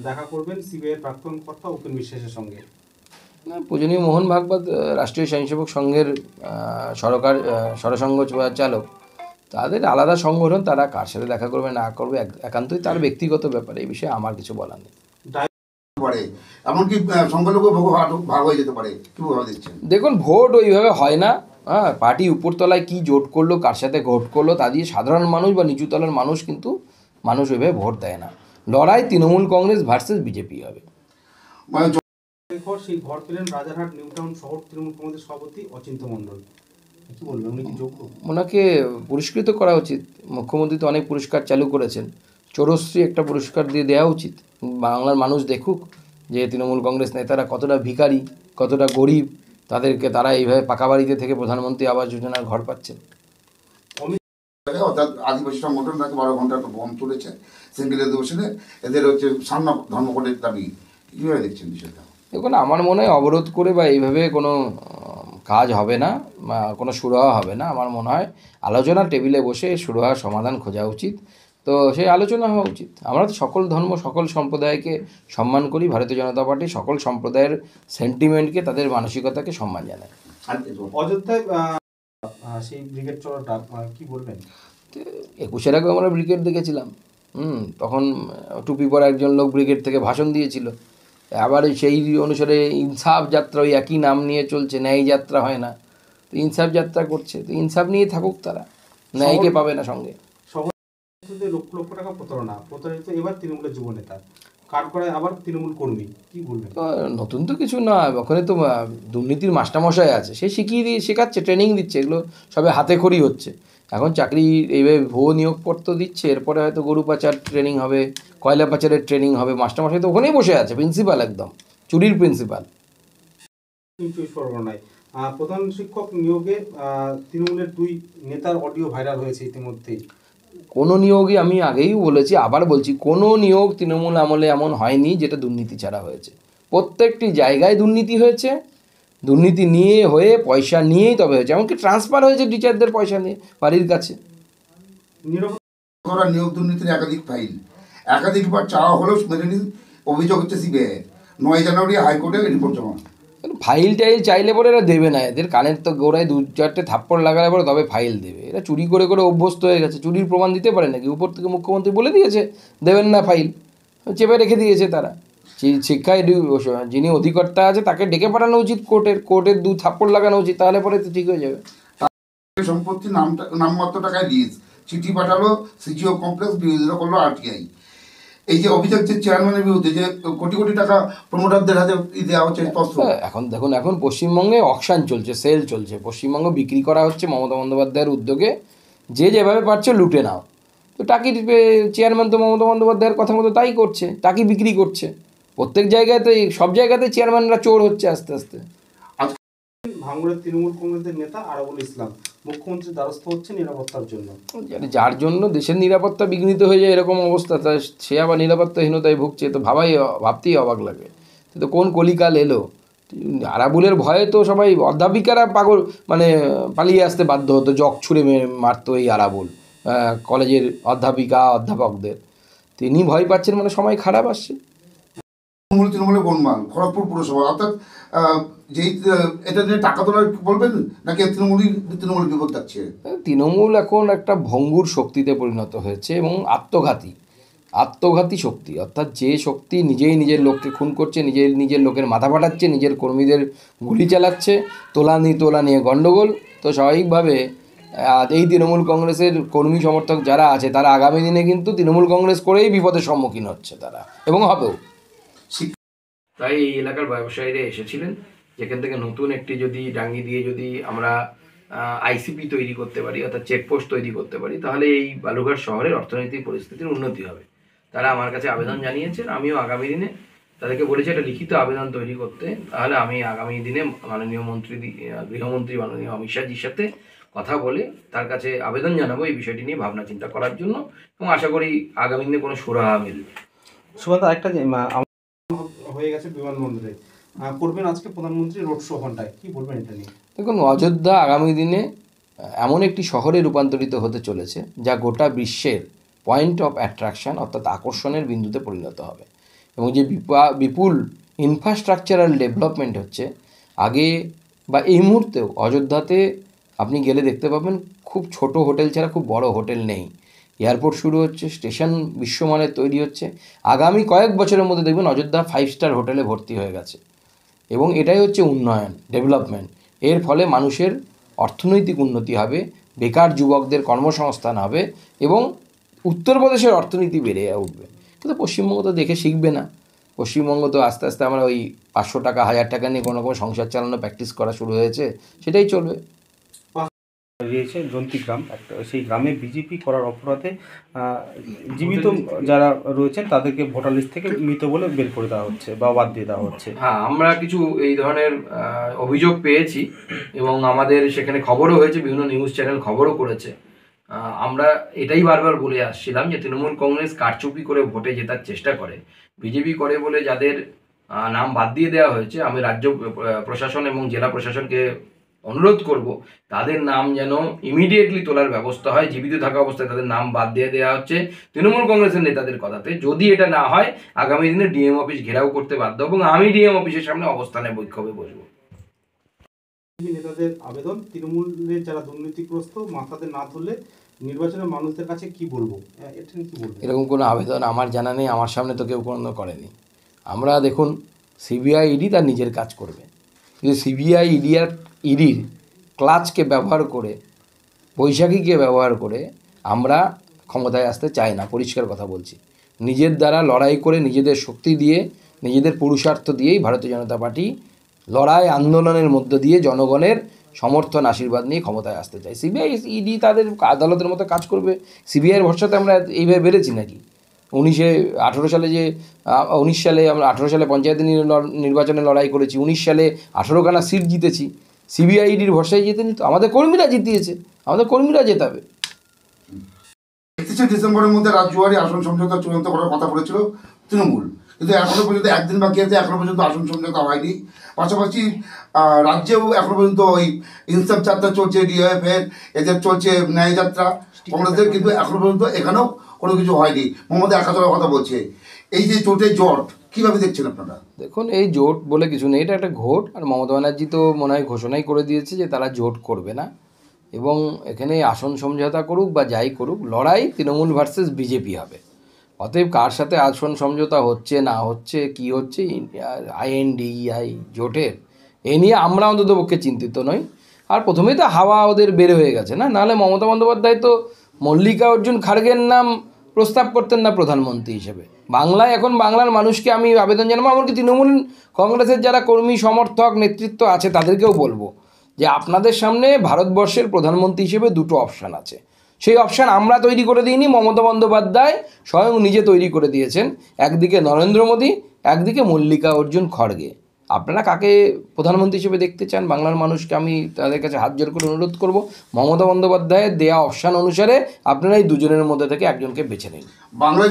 দেখা করবেন সিবিআই প্রাক্তন কর্তা উপেন বিশ্বাসের সঙ্গে। না, পূজনীয় মোহন ভাগবত রাষ্ট্রীয় স্বয়ংসেবক সংঘের সরসংঘ চালক, তাদের আলাদা সংগঠন, তারা কার সাথে দেখা করবে না করবে একান্তই তার ব্যক্তিগত ব্যাপার, এই বিষয়ে আমার কিছু বলার নেই। এমনকি সংখ্যালঘু ভাগ হয়ে যেতে পারে, কিভাবে দেখছেন? দেখুন, ভোট ওইভাবে হয় না। হ্যাঁ, পার্টি উপরতলায় কি জোট করলো, কার সাথে ভোট করলো, তা দিয়ে সাধারণ মানুষ বা নিচুতলার মানুষ কিন্তু ওইভাবে ভোট দেয় না। লড়াই তৃণমূল কংগ্রেস ভার্সেস বিজেপি হবে। সেই ঘর পেলেন রাজারহাট নিউটাউন শহর তৃণমূল কংগ্রেসের সভাপতি অচিন্ত মণ্ডল, কি বলবেন, উনি কি যোগ্য? ওনাকে পুরস্কৃত করা উচিত। মুখ্যমন্ত্রী তো অনেক পুরস্কার চালু করেছেন, চোরশ্রী একটা পুরস্কার দিয়ে দেওয়া উচিত। বাংলার মানুষ দেখুক যে তৃণমূল কংগ্রেস নেতারা কতটা ভিখারি, কতটা গরিব, তারা এইভাবে পাকা বাড়িতে থেকে প্রধানমন্ত্রী আবাস যোজনার ঘর পাচ্ছেন। অর্থাৎ আদিবাসী সংগঠন তাকে 12 ঘন্টা বন্ধ তুলেছে সিঙ্গেল অধিবেশনে, এদের হচ্ছে সামনা ধর্মঘটের দাবি, কীভাবে দেখছেন বিষয়টা? দেখুন, আমার মনে হয় অবরোধ করে বা এইভাবে কোনো কাজ হবে না, কোনো সুরাহা হবে না। আমার মনে হয় আলোচনার টেবিলে বসে সুরাহার সমাধান খোঁজা উচিত। তো সেই আলোচনা হওয়া উচিত। আমরা তো সকল ধর্ম, সকল সম্প্রদায়কে সম্মান করি। ভারতীয় জনতা পার্টি সকল সম্প্রদায়ের সেন্টিমেন্টকে, তাদের মানসিকতাকে সম্মান জানায়। অযোধ্যায় সেই ব্রিগেড চলাটা কি বলবেন? 21-এর আগে আমরা ব্রিগেড দেখেছিলাম। তখন টুপি পরা একজন লোক ব্রিগেড থেকে ভাষণ দিয়েছিল। আবার সেই অনুসারে ইনসাফ যাত্রা, ওই একই নাম নিয়ে চলছে, ন্যায় যাত্রা হয় না, তো ইনসাফ যাত্রা করছে। তো ইনসাফ নিয়ে থাকুক তারা, ন্যায়কে পাবে না সঙ্গে। লক্ষ লক্ষ টাকা প্রতারিত এবার তৃণমূলের যুব নেতা, কাঠগড়ায় আবার তৃণমূল কর্মী, কি বলবেন? নতুন তো কিছু না, ওখানে তো দুর্নীতির মাস্টারমশাই আছে, সে শেখাচ্ছে, ট্রেনিং দিচ্ছে। এগুলো সবে হাতে খড়ি হচ্ছে। এখন চাকরি এইভাবে ভুয়ো নিয়োগপত্র দিচ্ছে, এরপরে হয়তো গরু পাচার ট্রেনিং হবে, কয়লা পাচারের ট্রেনিং হবে। মাস্টারমশাই তো ওখানেই বসে আছে, প্রিন্সিপাল, একদম চুরির প্রিন্সিপাল। প্রধান শিক্ষক নিয়োগে তৃণমূলের 2 নেতার অডিও ভাইরাল হয়েছে ইতিমধ্যেই। কোনো নিয়োগই, আমি আগেই বলেছি, আবার বলছি, কোনো নিয়োগ তৃণমূল আমলে এমন হয়নি যেটা দুর্নীতি ছাড়া হয়েছে। প্রত্যেকটি জায়গায় দুর্নীতি হয়েছে, দুর্নীতি নিয়ে হয়ে পয়সা নিয়েই তবে হয়েছে। এমনকি ট্রান্সফার হয়েছে টিচারদের পয়সা নিয়ে বাড়ির কাছে। নিয়োগ দুর্নীতির একাধিক ফাইল, একাধিকবার চাওয়া হলেও মেলেনি, অভিযোগ হচ্ছে সিবিআই। 9 জানুয়ারি হাইকোর্টে রিপোর্ট জমা। ফাইল টাইল চাইলে পরে এরা দেবে না, এদের কানের তো গোড়ায় 2-4টে থাপ্পড় লাগালে পরে তবে ফাইল দেবে। এরা চুরি করে করে অভ্যস্ত হয়ে গেছে। চুরির প্রমাণ দিতে পারে নাকি? উপর থেকে মুখ্যমন্ত্রী বলে দিয়েছে দেবেন না ফাইল, চেপে রেখে দিয়েছে তারা। শিক্ষায় যিনি অধিকর্তা আছে তাকে ডেকে পাঠানো উচিত, কোর্টের 2 থাপ্পড় লাগানো উচিত, তাহলে পরে তো ঠিক হয়ে যাবে। সম্পত্তি নামমাত্র টাকায় লিজ, চিঠি পাঠালো সিজিও কমপ্লেক্স, বিরোধিতা করলো আরটিআই। এই যে অভিযোগ যে চেয়ারম্যানের বিরুদ্ধে যে কোটি কোটি টাকা প্রমোটারদের হাতে দেওয়া হচ্ছে। এখন দেখুন, এখন পশ্চিমবঙ্গে অকশন চলছে, সেল চলছে। পশ্চিমবঙ্গ বিক্রি করা হচ্ছে মমতা বন্দ্যোপাধ্যায়ের উদ্যোগে। যে যেভাবে পারছে লুটে নাও। তো টাকির চেয়ারম্যান তো মমতা বন্দ্যোপাধ্যায়ের কথা মতো তাই করছে, টাকি বিক্রি করছে। প্রত্যেক জায়গাতে, সব জায়গাতে চেয়ারম্যানরা চোর হচ্ছে আস্তে আস্তে। ভাঙড়ের তৃণমূল কংগ্রেসের নেতা আরাবুল ইসলাম মুখ্যমন্ত্রীর দ্বারস্থ হচ্ছে নিরাপত্তার জন্য। যার জন্য দেশের নিরাপত্তা বিঘ্নিত হয়ে যায় এরকম অবস্থা, তা সে আবার নিরাপত্তাহীনতায় ভুগছে, তো ভাবতেই অবাক লাগে। তো কোন কলিকাল এলো? আরাবুলের ভয়ে তো সবাই অধ্যাপিকারা পাগল, পালিয়ে আসতে বাধ্য হতো, জগ ছুঁড়ে মারতো এই আরাবুল, কলেজের অধ্যাপকদের। তিনি ভয় পাচ্ছেন, সময় খারাপ আসছে। তৃণমূলের গোলমাল খড়গপুর পুরসভা, অর্থাৎ যেই এটা নিয়ে টাকা তোলার বলবেন নাকি তৃণমূল বিপদ যাচ্ছে? তৃণমূল এখন একটা ভঙ্গুর শক্তিতে পরিণত হয়েছে এবং আত্মঘাতী শক্তি। অর্থাৎ যে শক্তি নিজেই নিজের লোককে খুন করছে, নিজের লোকের মাথা ফাটাচ্ছে, নিজের কর্মীদের গুলি চালাচ্ছে, তোলা নিয়ে গণ্ডগোল। তো স্বাভাবিকভাবে এই তৃণমূল কংগ্রেসের কর্মী সমর্থক যারা আছে, তারা আগামী দিনে কিন্তু তৃণমূল কংগ্রেস করেই বিপদের সম্মুখীন হচ্ছে তারা, এবং হবেও। তাই এই এলাকার ব্যবসায়ীরা এসেছিলেন, যেখান থেকে নতুন একটি যদি ডাঙ্গি দিয়ে যদি আমরা আইসিপি তৈরি করতে পারি, অর্থাৎ চেকপোস্ট তৈরি করতে পারি, তাহলে এই বালুরঘাট শহরের অর্থনৈতিক পরিস্থিতির উন্নতি হবে। তারা আমার কাছে আবেদন জানিয়েছেন, আমিও আগামী দিনে তাদেরকে বলেছি একটা লিখিত আবেদন তৈরি করতে। তাহলে আমি আগামী দিনে মাননীয় গৃহমন্ত্রী মাননীয় অমিত শাহজির সাথে কথা বলে তার কাছে আবেদন জানাবো এই বিষয়টি নিয়ে ভাবনা চিন্তা করার জন্য, এবং আশা করি আগামী দিনে কোনো সুরাহা মিলবে। সুমন্ত, একটা হয়ে গেছে বিমানবন্দরে, করবেন আজকে প্রধানমন্ত্রী রোড শো ঘন্টায়, কি বলবেন এটা নিয়ে? দেখুন, অযোধ্যা আগামী দিনে এমন একটি শহরে রূপান্তরিত হতে চলেছে যা গোটা বিশ্বের পয়েন্ট অফ অ্যাট্রাকশন, অর্থাৎ আকর্ষণের বিন্দুতে পরিণত হবে। এবং যে বিপুল ইনফ্রাস্ট্রাকচারাল ডেভেলপমেন্ট হচ্ছে, আগে বা এই মুহূর্তেও অযোধ্যাতে আপনি গেলে দেখতে পাবেন খুব ছোট হোটেল ছাড়া খুব বড় হোটেল নেই। এয়ারপোর্ট শুরু হচ্ছে, স্টেশন বিশ্বমানের তৈরি হচ্ছে। আগামী কয়েক বছরের মধ্যে দেখবেন অযোধ্যা 5 স্টার হোটেলে ভর্তি হয়ে গেছে। এবং এটাই হচ্ছে উন্নয়ন, ডেভেলপমেন্ট। এর ফলে মানুষের অর্থনৈতিক উন্নতি হবে, বেকার যুবকদের কর্মসংস্থান হবে এবং উত্তরপ্রদেশের অর্থনীতি বেড়ে উঠবে। কিন্তু পশ্চিমবঙ্গ তো দেখে শিখবে না। পশ্চিমবঙ্গ তো আস্তে আস্তে আমরা ওই 500 টাকা 1000 টাকা নিয়ে কোনো রকম সংসার চালানো প্র্যাকটিস করা শুরু হয়েছে, সেটাই চলবে। রয়েছে জন্তি গ্রাম একটা, সেই গ্রামে বিজেপি করার অপরাধে জীবিত যারা রয়েছেন তাদেরকে ভোটার লিস্ট থেকে মৃত বলে বের করে দেওয়া হচ্ছে বা বাদ দিয়ে দেওয়া হচ্ছে। হ্যাঁ, আমরা কিছু এই ধরনের অভিযোগ পেয়েছি এবং আমাদের সেখানে খবরও হয়েছে, বিভিন্ন নিউজ চ্যানেল খবরও করেছে। আমরা এটাই বারবার বলে আসছিলাম যে তৃণমূল কংগ্রেস কারচুপি করে ভোটে জেতার চেষ্টা করে, বিজেপি করে বলে যাদের নাম বাদ দিয়ে দেওয়া হয়েছে, আমি রাজ্য প্রশাসন এবং জেলা প্রশাসনকে অনুরোধ করব তাদের নাম যেন ইমিডিয়েটলি তোলার ব্যবস্থা হয়। জীবিত থাকা অবস্থায় তাদের নাম বাদ দিয়ে দেওয়া হচ্ছে তৃণমূল কংগ্রেসের নেতাদের কথাতে। যদি এটা না হয় আগামী দিনে ডিএম অফিস ঘেরাও করতে বাধ্য এবং আমি ডিএম অফিসের সামনে অবস্থানে বৈক্ষোভে বসবো। নেতাদের আবেদন, তৃণমূলের যারা দুর্নীতিগ্রস্ত মাথাতে না তুললে নির্বাচনের মানুষদের কাছে কি বলবো, এটা নিয়ে কি বলবো? এরকম কোনো আবেদন আমার জানা নেই, আমার সামনে তো কেউ কোনো করেনি। আমরা দেখুন, সিবিআই ইডি তার নিজের কাজ করবে, কিন্তু সিবিআই ইডির ক্লাচকে ব্যবহার করে, বৈশাখীকে ব্যবহার করে আমরা ক্ষমতায় আসতে চাই না। পরিষ্কার কথা বলছি, নিজের দ্বারা লড়াই করে, নিজেদের শক্তি দিয়ে, নিজেদের পুরুষার্থ দিয়েই ভারতীয় জনতা পার্টি লড়াই আন্দোলনের মধ্য দিয়ে জনগণের সমর্থন আশীর্বাদ নিয়ে ক্ষমতায় আসতে চাই। সিবিআই ইডি তাদের আদালতের মতো কাজ করবে। সিবিআইয়ের ভরসাতে আমরা এইভাবে বেড়েছি নাকি? 1918 সালে যে 19 সালে আমরা 18 সালে পঞ্চায়েত নির্বাচনে লড়াই করেছি, 19 সালে 18খানা সিট জিতেছি, সিবিআই ইডির ভরসায় জিতেনি তো। আমাদের কর্মীরা জিতিয়েছে, আমাদের কর্মীরা জেতাবে। 31 ডিসেম্বরের মধ্যে রাজ্যবাড়ি আসন সমঝোতা চূড়ান্ত করার কথা বলেছিল তৃণমূল, কিন্তু এখনো পর্যন্ত একদিন বাকি আছে, এখনো পর্যন্ত আসন সমঝোতা হয়নি। পাশাপাশি রাজ্যেও এখনো পর্যন্ত ওই ইনসাফ যাত্রা চলছে, ডিওএফের এদের চলছে ন্যায় যাত্রা কংগ্রেসের, কিন্তু এখনো পর্যন্ত এখানেও কোনো কিছু হয়নি। মমতা একাতলার কথা বলছে। এই যে জোট কীভাবে দেখছেন আপনারা? দেখুন, এই জোট বলে কিছু নেই, এটা একটা ঘোট। আর মমতা ব্যানার্জি তো মনে হয় ঘোষণাই করে দিয়েছে যে তারা জোট করবে না। এবং এখানে আসন সমঝোতা করুক বা যাই করুক, লড়াই তৃণমূল ভার্সেস বিজেপি হবে। অতএব কার সাথে আসন সমঝোতা হচ্ছে না হচ্ছে, কি হচ্ছে INDI জোটের, এই নিয়ে আমরা অন্ততপক্ষে চিন্তিত নই। আর প্রথমেই তো হাওয়া ওদের বের হয়ে গেছে না, নাহলে মমতা বন্দ্যোপাধ্যায় তো মল্লিকা অর্জুন খাড়গের নাম প্রস্তাব করতেন না প্রধানমন্ত্রী হিসেবে। বাংলায় এখন বাংলার মানুষকে আমি আবেদন জানাবো, এমনকি তৃণমূল কংগ্রেসের যারা কর্মী সমর্থক নেতৃত্ব আছে তাদেরকেও বলবো যে আপনাদের সামনে ভারতবর্ষের প্রধানমন্ত্রী হিসেবে দুটো অপশান আছে। সেই অপশান আমরা তৈরি করে দিইনি, মমতা বন্দ্যোপাধ্যায় স্বয়ং নিজে তৈরি করে দিয়েছেন। একদিকে নরেন্দ্র মোদী, একদিকে মল্লিকা অর্জুন খড়গে। আপনারা কাকে প্রধানমন্ত্রী হিসেবে দেখতে চান বাংলার মানুষকে আমি তাদের কাছে হাত জোর করে অনুরোধ করব, মমতা বন্দ্যোপাধ্যায়ের দেয়া অপশান অনুসারে আপনারা এই দুজনের মধ্যে থেকে একজনকে বেছে নিন। বাংলায়